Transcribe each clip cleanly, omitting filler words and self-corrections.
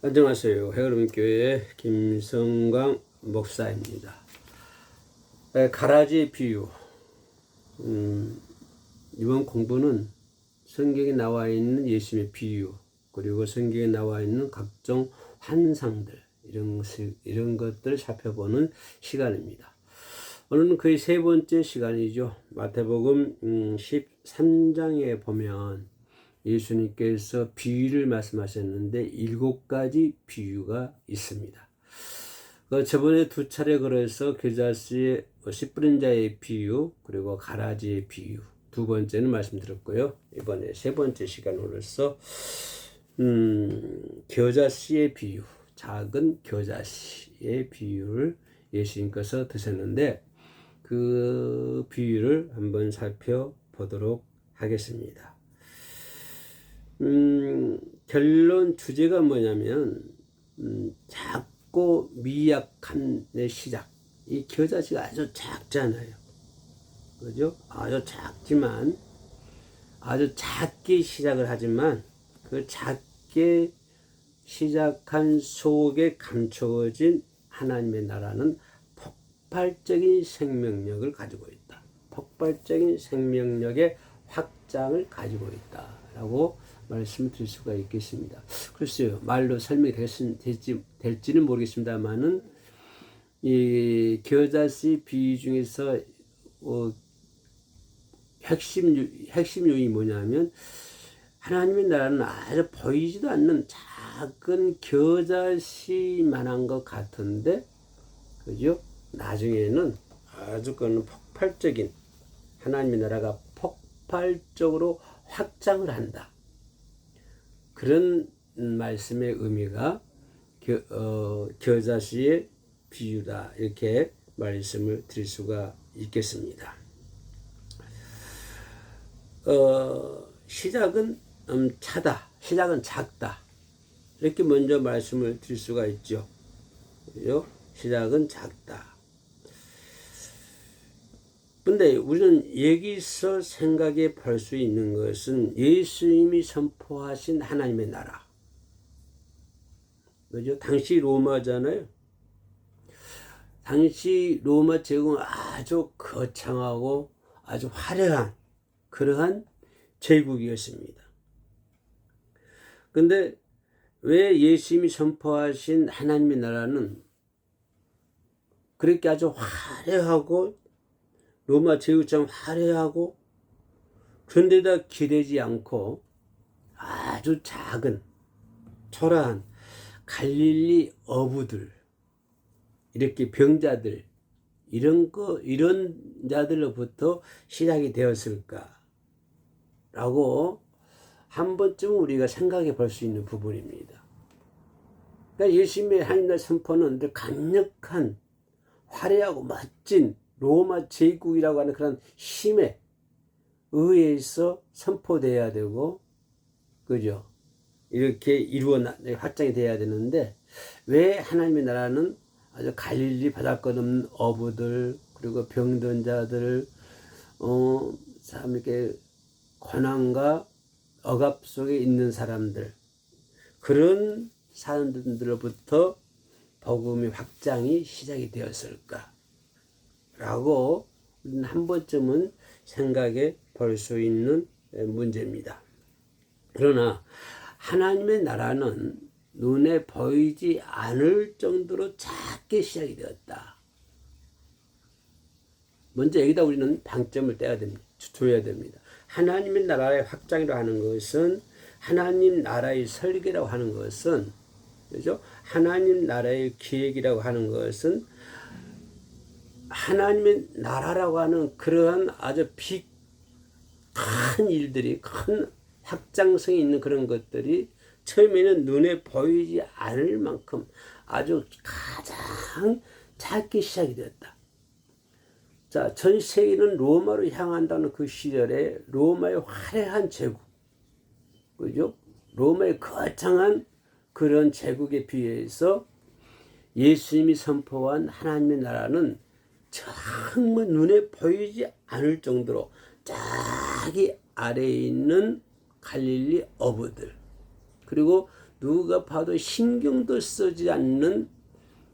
안녕하세요. 해그름교회 김성광 목사입니다. 가라지의 비유. 이번 공부는 성경에 나와 있는 예수님의 비유, 그리고 성경에 나와 있는 각종 환상들, 이런 것들을 살펴보는 시간입니다. 오늘은 거의 세 번째 시간이죠. 마태복음 13장에 보면 예수님께서 비유를 말씀하셨는데 7가지 비유가 있습니다. 저번에 2차례 걸어서 겨자씨의 씨 뿌린 자의 비유, 그리고 가라지의 비유, 두 번째는 말씀드렸고요. 이번에 세 번째 시간으로서 겨자씨의 비유, 작은 겨자씨의 비유를 예수님께서 드셨는데 그 비유를 한번 살펴보도록 하겠습니다. 결론 주제가 뭐냐면 작고 미약한 내 시작. 이 겨자씨가 아주 작잖아요. 그죠? 아주 작지만 아주 작게 시작을 하지만 그 작게 시작한 속에 감추어진 하나님의 나라는 폭발적인 생명력을 가지고 있다. 폭발적인 생명력의 확장을 가지고 있다라고 말씀을 드릴 수가 있겠습니다. 글쎄요, 말로 설명이 될지는 모르겠습니다만은 이 겨자씨 비유 중에서 핵심 요인이 뭐냐면 하나님의 나라는 아주 보이지도 않는 작은 겨자씨만한 것 같은데, 그죠? 나중에는 아주 그는 폭발적인, 하나님의 나라가 폭발적으로 확장을 한다. 그런 말씀의 의미가 겨자씨의 비유다, 이렇게 말씀을 드릴 수가 있겠습니다. 시작은 차다, 시작은 작다, 이렇게 먼저 말씀을 드릴 수가 있죠. 그죠? 시작은 작다. 근데 우리는 여기서 생각해 볼 수 있는 것은 예수님이 선포하신 하나님의 나라. 그죠? 당시 로마잖아요. 당시 로마 제국은 아주 거창하고 아주 화려한 그러한 제국이었습니다. 근데 왜 예수님이 선포하신 하나님의 나라는 그렇게 아주 화려하고 로마 제국처럼 화려하고 그런데다 기대지 않고 아주 작은 초라한 갈릴리 어부들, 이렇게 병자들, 이런 자들로부터 시작이 되었을까라고 한 번쯤 우리가 생각해 볼 수 있는 부분입니다. 그러니까 예수님의 하나님의 선포는 늘 강력한 화려하고 멋진 로마 제국이라고 하는 그런 힘에 의해서 선포돼야 되고, 그죠? 이렇게 확장이 돼야 되는데, 왜 하나님의 나라는 아주 갈릴리 바닷가 없는 어부들, 그리고 병든 자들, 참 이렇게 고난과 억압 속에 있는 사람들, 그런 사람들로부터 복음의 확장이 시작이 되었을까? 라고 우리는 한 번쯤은 생각해 볼 수 있는 문제입니다. 그러나 하나님의 나라는 눈에 보이지 않을 정도로 작게 시작이 되었다. 먼저 여기다 우리는 방점을 줘야 됩니다. 하나님의 나라의 확장이라고 하는 것은, 하나님 나라의 설계라고 하는 것은, 그죠? 하나님 나라의 기획이라고 하는 것은 하나님의 나라라고 하는 그러한 아주 큰 일들이, 큰 확장성이 있는 그런 것들이 처음에는 눈에 보이지 않을 만큼 아주 가장 작게 시작이 되었다. 자, 전 세계는 로마로 향한다는 그 시절에 로마의 화려한 제국, 그죠? 로마의 거창한 그런 제국에 비해서 예수님이 선포한 하나님의 나라는 정말 눈에 보이지 않을 정도로 자기 아래에 있는 갈릴리 어부들, 그리고 누가 봐도 신경도 쓰지 않는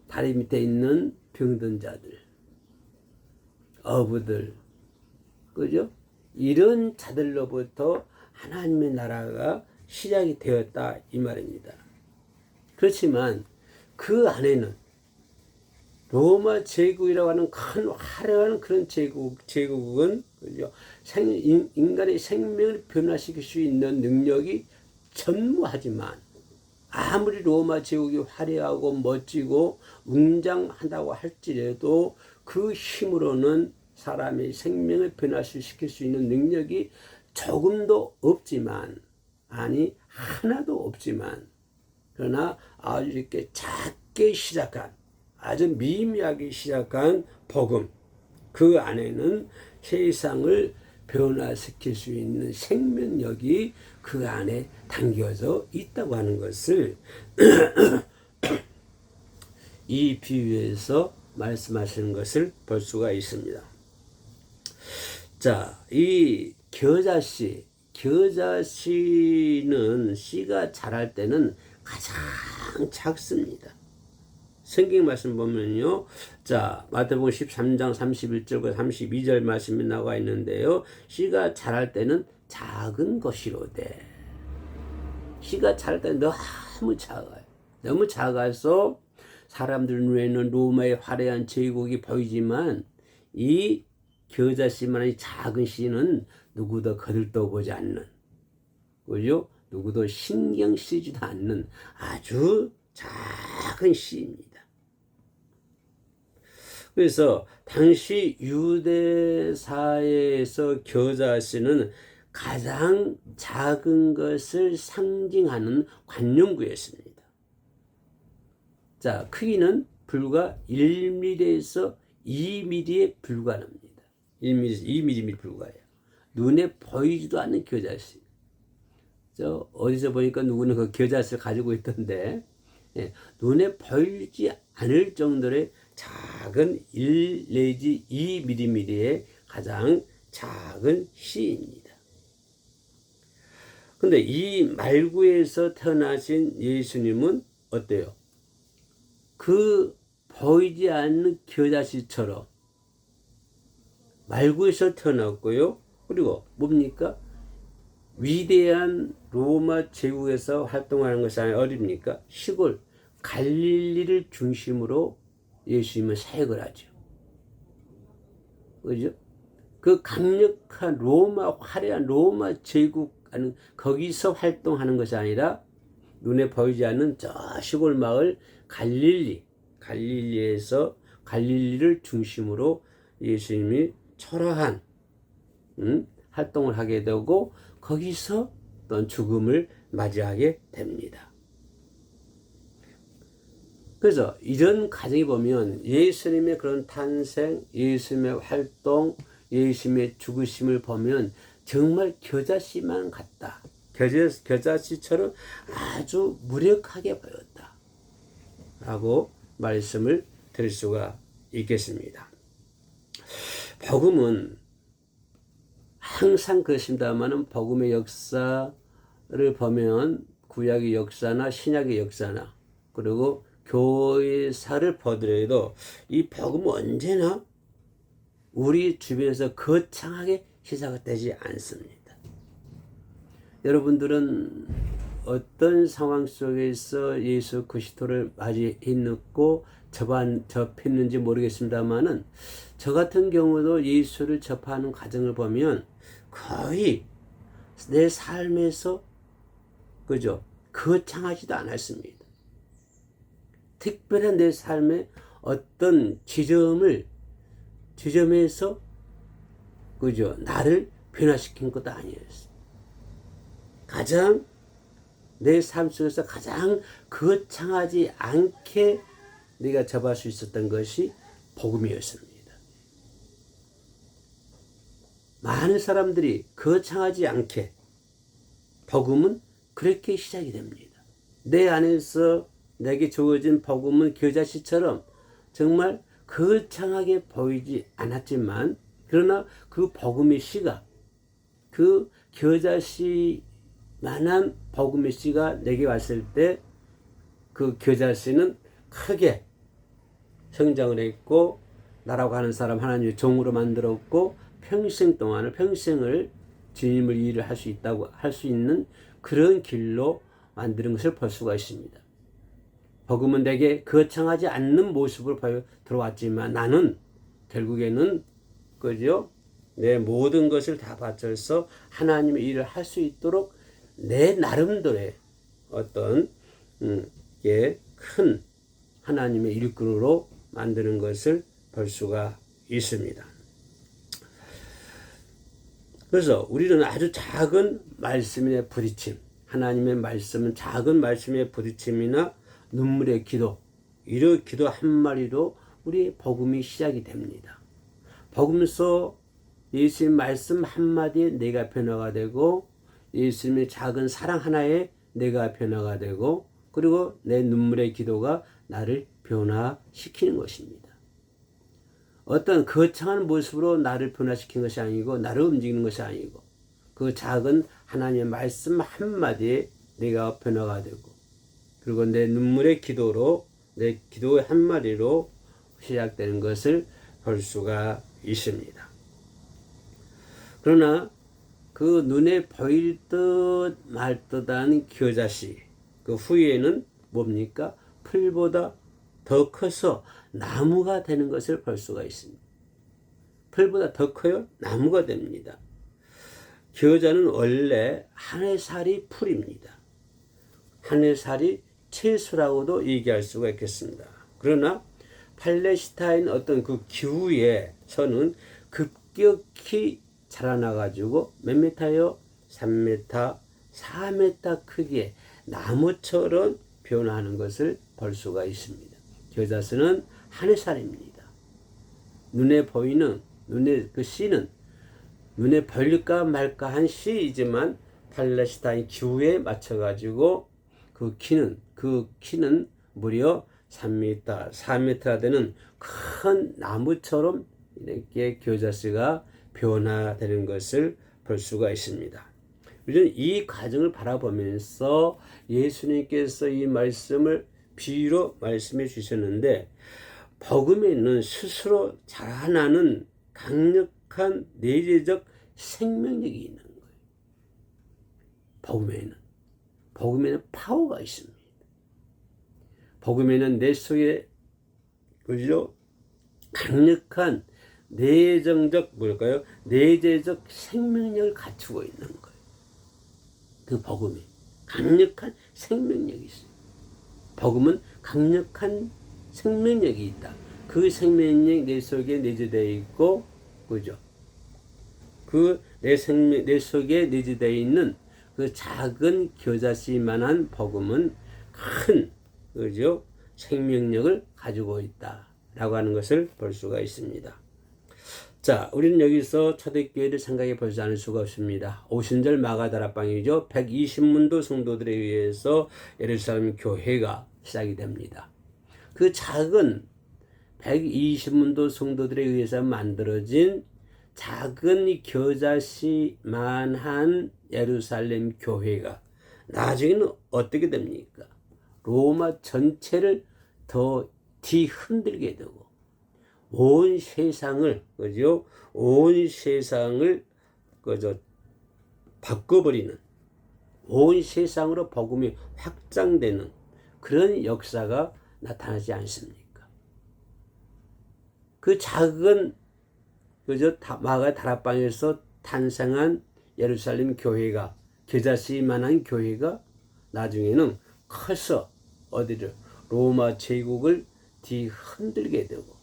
다리 밑에 있는 병든 자들, 어부들, 그죠? 이런 자들로부터 하나님의 나라가 시작이 되었다 이 말입니다. 그렇지만 그 안에는 로마 제국이라고 하는 큰 화려한 그런 제국은 그죠? 인간의 생명을 변화시킬 수 있는 능력이 전무하지만 아무리 로마 제국이 화려하고 멋지고 웅장하다고 할지라도 그 힘으로는 사람의 생명을 변화시킬 수 있는 능력이 조금도 없지만, 아니 하나도 없지만, 그러나 아주 이렇게 작게 시작한, 아주 미미하게 시작한 복음, 그 안에는 세상을 변화시킬 수 있는 생명력이 그 안에 담겨져 있다고 하는 것을 이 비유에서 말씀하시는 것을 볼 수가 있습니다. 자, 이 겨자씨는 씨가 자랄 때는 가장 작습니다. 성경 말씀 보면요. 자, 마태복음 13장 31절과 32절 말씀이 나와 있는데요. 씨가 자랄 때는 작은 것이로되. 씨가 자랄 때는 너무 작아요. 너무 작아서 사람들 눈에는 로마의 화려한 제국이 보이지만 이 겨자씨만한 작은 씨는 누구도 거들떠보지 않는, 그죠? 누구도 신경 쓰지도 않는 아주 작은 씨입니다. 그래서 당시 유대 사회에서 겨자씨는 가장 작은 것을 상징하는 관용구였습니다. 자, 크기는 불과 1mm에서 2mm에 불과합니다. 1mm에서 2mm 불과해요. 눈에 보이지도 않는 겨자씨. 저 어디서 보니까 누구는 그 겨자씨를 가지고 있던데, 예, 눈에 보이지 않을 정도의 작은 1 내지 2mm의 가장 작은 씨입니다. 근데 이 말구에서 태어나신 예수님은 어때요? 그 보이지 않는 겨자씨처럼 말구에서 태어났고요. 그리고 뭡니까? 위대한 로마 제국에서 활동하는 것이 어딥니까? 시골 갈릴리를 중심으로 예수님은 사역을 하죠. 그죠? 그 강력한 화려한 로마 제국 거기서 활동하는 것이 아니라 눈에 보이지 않는 저 시골 마을 갈릴리에서 갈릴리를 중심으로 예수님이 초라한 활동을 하게 되고 거기서 또 죽음을 맞이하게 됩니다. 그래서 이런 과정에 보면 예수님의 그런 탄생, 예수님의 활동, 예수님의 죽으심을 보면 정말 겨자씨만 같다. 겨자씨처럼 아주 무력하게 보였다. 라고 말씀을 드릴 수가 있겠습니다. 복음은 항상 그렇습니다만 복음의 역사를 보면 구약의 역사나 신약의 역사나 그리고 교회사를 보더라도 이 복음은 언제나 우리 주변에서 거창하게 시작되지 않습니다. 여러분들은 어떤 상황 속에서 예수 그리스도를 맞이했고 접했는지 모르겠습니다만은 저 같은 경우도 예수를 접하는 과정을 보면 거의 내 삶에서 그죠? 거창하지도 않았습니다. 특별한 내 삶의 어떤 지점에서 그죠? 나를 변화시킨 것도 아니었어요. 가장 내 삶 속에서 가장 거창하지 않게 내가 접할 수 있었던 것이 복음이었습니다. 많은 사람들이 거창하지 않게 복음은 그렇게 시작이 됩니다. 내 안에서 내게 주어진 복음은 겨자씨처럼 정말 거창하게 보이지 않았지만 그러나 그 복음의 씨가 그 겨자씨만한 만한 복음의 씨가 내게 왔을 때 그 겨자씨는 크게 성장을 했고 나라고 하는 사람 하나님의 종으로 만들었고 평생을 주님을 일을 할 수 있다고 할 수 있는 그런 길로 만드는 것을 볼 수가 있습니다. 복음은 내게 거창하지 않는 모습으로 들어왔지만 나는 결국에는 그죠? 내 모든 것을 다 바쳐서 하나님의 일을 할 수 있도록 내 나름대로의 어떤 큰 하나님의 일꾼으로 만드는 것을 볼 수가 있습니다. 그래서 우리는 아주 작은 말씀의 부딪힘, 하나님의 말씀은 작은 말씀의 부딪힘이나 눈물의 기도, 이런 기도 한 마리로 우리 복음이 시작이 됩니다. 복음에서 예수님의 말씀 한마디에 내가 변화가 되고 예수님의 작은 사랑 하나에 내가 변화가 되고 그리고 내 눈물의 기도가 나를 변화시키는 것입니다. 어떤 거창한 모습으로 나를 변화시키는 것이 아니고 나를 움직이는 것이 아니고 그 작은 하나님의 말씀 한마디에 내가 변화가 되고 그리고 내 눈물의 기도로 내 기도의 한마디로 시작되는 것을 볼 수가 있습니다. 그러나 그 눈에 보일 듯 말 듯한 겨자씨 그 후에는 뭡니까? 풀보다 더 커서 나무가 되는 것을 볼 수가 있습니다. 풀보다 더 커요? 나무가 됩니다. 겨자는 원래 한 해살이 풀입니다. 한 해살이 채소라고도 얘기할 수가 있겠습니다. 그러나 팔레스타인 어떤 그 기후에서는 급격히 자라나가지고 몇 미터요? 3m, 4m 크기의 나무처럼 변화하는 것을 볼 수가 있습니다. 겨자씨는 한 해살입니다. 눈에 보이는 그 씨는 눈에 보일까 말까 한 씨이지만 팔레스타인 기후에 맞춰가지고 그 키는 무려 3m, 4m가 되는 큰 나무처럼 이렇게 겨자씨가 변화되는 것을 볼 수가 있습니다. 우리는 이 과정을 바라보면서 예수님께서 이 말씀을 비유로 말씀해 주셨는데 복음에는 스스로 자라나는 강력한 내재적 생명력이 있는 거예요. 복음에는 파워가 있습니다. 복음에는 내 속에 그죠? 강력한 내재적 생명력을 갖추고 있는 거예요. 그 복음에 강력한 생명력이 있어요. 복음은 강력한 생명력이 있다. 그 생명력이 내 속에 내재되어 있고, 그죠? 내 속에 내재되어 있는 그 작은 겨자씨만한 복음은 큰, 그죠? 생명력을 가지고 있다라고 하는 것을 볼 수가 있습니다. 자, 우리는 여기서 초대교회를 생각해 보지 않을 수가 없습니다. 오순절 마가다락방이죠. 120문도 성도들에 의해서 예루살렘 교회가 시작이 됩니다. 그 작은 120문도 성도들에 의해서 만들어진 작은 겨자씨만한 예루살렘 교회가 나중에는 어떻게 됩니까? 로마 전체를 더 뒤흔들게 되고 온 세상을 바꿔버리는 온 세상으로 복음이 확장되는 그런 역사가 나타나지 않습니까? 그 작은 마가 다락방에서 탄생한 예루살렘 교회가 겨자씨만한 교회가 나중에는 커서 로마 제국을 뒤흔들게 되고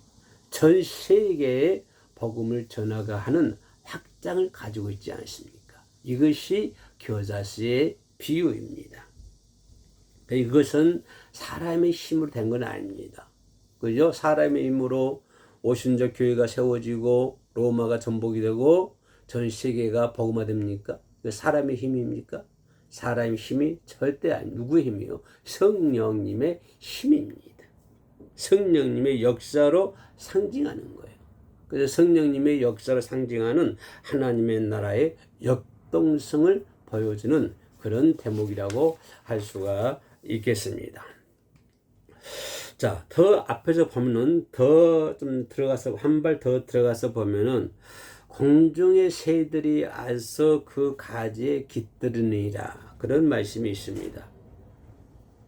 전 세계에 복음을 전하가 하는 확장을 가지고 있지 않습니까? 이것이 겨자씨의 비유입니다. 이것은 사람의 힘으로 된 건 아닙니다. 그죠? 사람의 힘으로 오순절 교회가 세워지고 로마가 전복이 되고 전 세계가 복음화됩니까? 사람의 힘입니까? 사람의 힘이 절대 아니 누구의 힘이요? 성령님의 힘입니다. 성령님의 역사로 상징하는 거예요. 그래서 성령님의 역사로 상징하는 하나님의 나라의 역동성을 보여주는 그런 대목이라고 할 수가 있겠습니다. 자, 더 앞에서 보면은 더 좀 들어가서 한 발 더 들어가서 보면은 공중의 새들이 와서 그 가지에 깃들으니라 그런 말씀이 있습니다.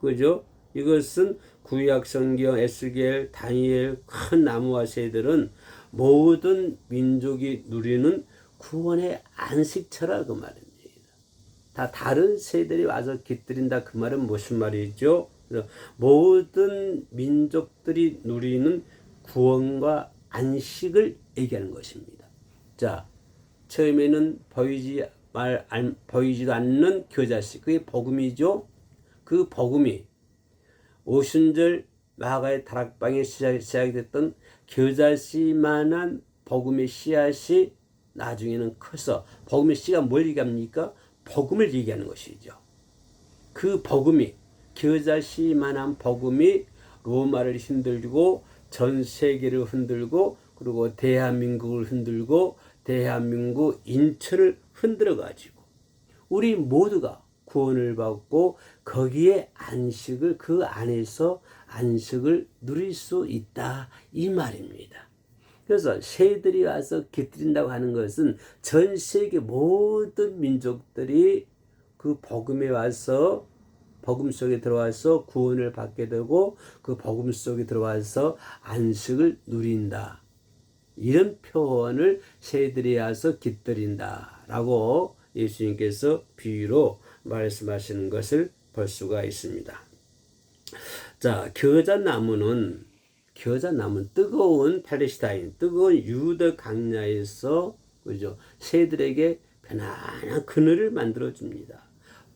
그죠? 이것은 구약 성경 에스겔 다니엘 큰 나무와 새들은 모든 민족이 누리는 구원의 안식처라 그 말입니다. 다 다른 새들이 와서 깃들인다 그 말은 무슨 말이죠? 모든 민족들이 누리는 구원과 안식을 얘기하는 것입니다. 자, 처음에는 보이지도 않는 겨자씨, 그게 복음이죠. 그 복음이 오순절 마가의 다락방에 시작이 됐던 겨자씨만한 복음의 씨앗이 나중에는 커서 복음의 씨가 뭘 얘기합니까? 복음을 얘기하는 것이죠. 그 복음이 겨자씨만한 복음이 로마를 흔들고 전 세계를 흔들고 그리고 대한민국을 흔들고 대한민국 인천을 흔들어 가지고 우리 모두가 구원을 받고 거기에 안식을 그 안에서 안식을 누릴 수 있다 이 말입니다. 그래서 새들이 와서 깃들인다고 하는 것은 전 세계 모든 민족들이 그 복음에 와서 복음 속에 들어와서 구원을 받게 되고 그 복음 속에 들어와서 안식을 누린다. 이런 표현을 새들이 와서 깃들인다 라고 예수님께서 비유로 말씀하시는 것을 볼 수가 있습니다. 자, 겨자나무는 뜨거운 팔레스타인, 뜨거운 유대 강야에서 그죠? 새들에게 편안한 그늘을 만들어 줍니다.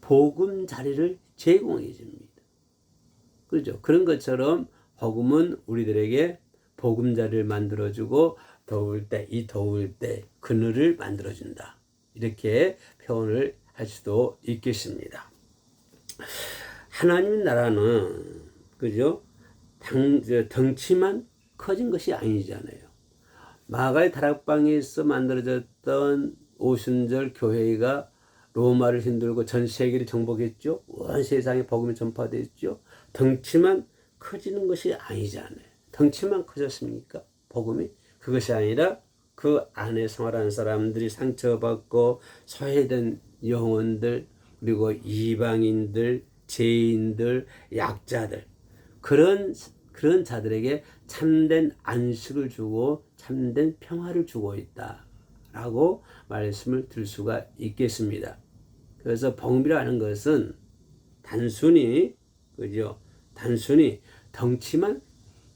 복음 자리를 제공해 줍니다. 그죠? 그런 것처럼 복음은 우리들에게 복음 자리를 만들어 주고 더울 때 그늘을 만들어 준다. 이렇게 표현을 할 수도 있겠습니다. 하나님 나라는 그죠? 덩치만 커진 것이 아니잖아요. 마가의 다락방에서 만들어졌던 오순절 교회가 로마를 흔들고 전 세계를 정복했죠. 온 세상에 복음이 전파됐죠. 덩치만 커지는 것이 아니잖아요. 덩치만 커졌습니까? 복음이? 그것이 아니라 그 안에 생활하는 사람들이 상처받고 소외된 영혼들 그리고 이방인들, 죄인들, 약자들 그런 자들에게 참된 안식을 주고 참된 평화를 주고 있다라고 말씀을 드릴 수가 있겠습니다. 그래서 복음이라 하는 것은 단순히 덩치만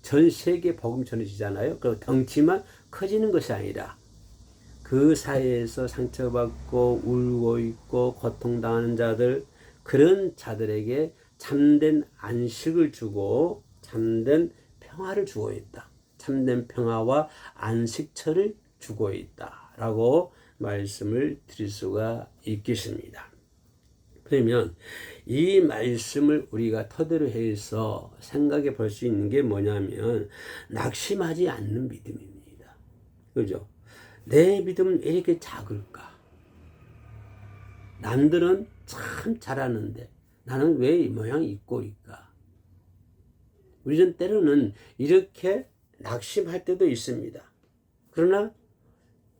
전 세계 복음 전해지잖아요. 그 덩치만 커지는 것이 아니라 그 사회에서 상처받고 울고 있고 고통당하는 자들 그런 자들에게 참된 안식을 주고 참된 평화를 주고 있다. 참된 평화와 안식처를 주고 있다라고 말씀을 드릴 수가 있겠습니다. 그러면 이 말씀을 우리가 토대로 해서 생각해 볼 수 있는 게 뭐냐면 낙심하지 않는 믿음입니다. 그죠? 내 믿음은 왜 이렇게 작을까? 남들은 참 잘하는데 나는 왜 이 모양이 있고 있까? 우리는 때로는 이렇게 낙심할 때도 있습니다. 그러나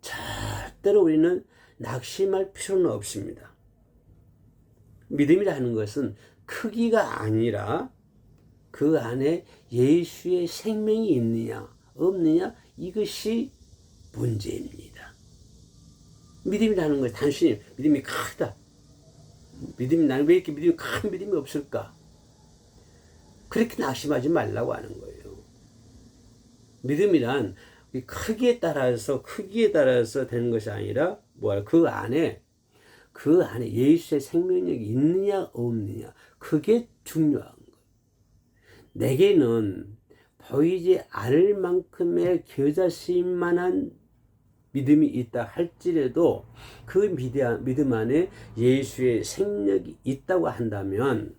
절대로 우리는 낙심할 필요는 없습니다. 믿음이라 하는 것은 크기가 아니라 그 안에 예수의 생명이 있느냐 없느냐 이것이 문제입니다. 믿음이라는 것은 단순히 믿음이 크다. 나는 왜 이렇게 믿음이 큰 믿음이 없을까? 그렇게 낙심하지 말라고 하는 거예요. 믿음이란 크기에 따라서 되는 것이 아니라 그 안에 예수의 생명력이 있느냐 없느냐 그게 중요한 거예요. 내게는 보이지 않을 만큼의 겨자씨만한 믿음이 있다 할지라도 그 믿음 안에 예수의 생명력이 있다고 한다면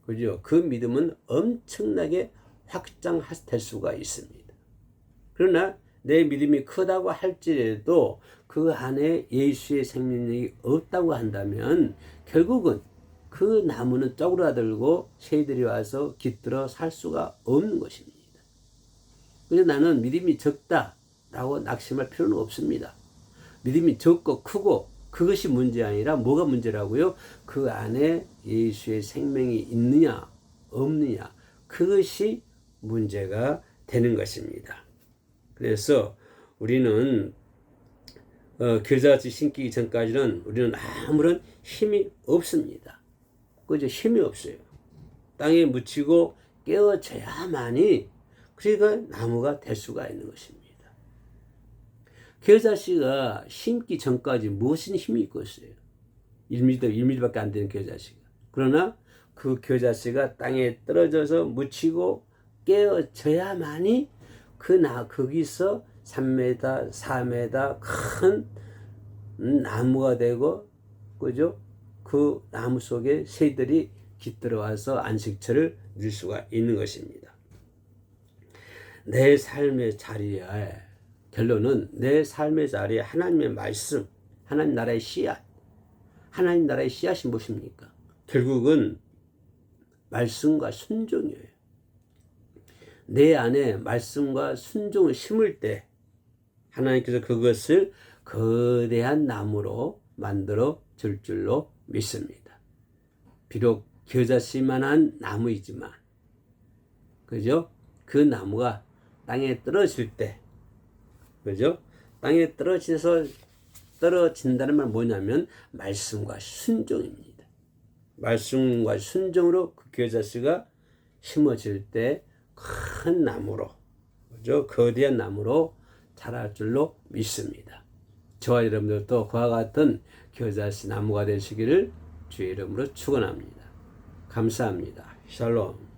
그죠? 그 믿음은 엄청나게 확장될 수가 있습니다. 그러나 내 믿음이 크다고 할지라도 그 안에 예수의 생명력이 없다고 한다면 결국은 그 나무는 쪼그라들고 새들이 와서 깃들어 살 수가 없는 것입니다. 그래서 나는 믿음이 적다라고 낙심할 필요는 없습니다. 믿음이 적고 크고 그것이 문제 아니라 뭐가 문제라고요? 그 안에 예수의 생명이 있느냐 없느냐 그것이 문제가 되는 것입니다. 그래서 우리는 겨자씨 심기 전까지는 우리는 아무런 힘이 없습니다. 그죠? 힘이 없어요. 땅에 묻히고 깨어져야만이 그러니까 나무가 될 수가 있는 것입니다. 겨자씨가 심기 전까지 무슨 힘이 있겠어요? 1m밖에 안 되는 겨자씨가. 그러나 그 겨자씨가 땅에 떨어져서 묻히고 깨어져야만이 거기서 3m, 4m 큰 나무가 되고, 그죠? 그 나무 속에 새들이 깃들어와서 안식처를 누릴 수가 있는 것입니다. 내 삶의 자리에, 결론은 내 삶의 자리에 하나님의 말씀, 하나님 나라의 씨앗, 하나님 나라의 씨앗이 무엇입니까? 결국은 말씀과 순종이에요. 내 안에 말씀과 순종을 심을 때 하나님께서 그것을 거대한 나무로 만들어 줄 줄로 믿습니다. 비록 겨자씨만한 나무이지만, 그죠? 그 나무가 땅에 떨어질 때, 그죠? 땅에 떨어진다는 말 뭐냐면 말씀과 순종입니다. 말씀과 순종으로 그 겨자씨가 심어질 때 큰 나무로, 그죠? 거대한 나무로 자랄 줄로 믿습니다. 저와 여러분들도 그와 같은 겨자씨 나무가 되시기를 주의 이름으로 축원합니다. 감사합니다. 샬롬.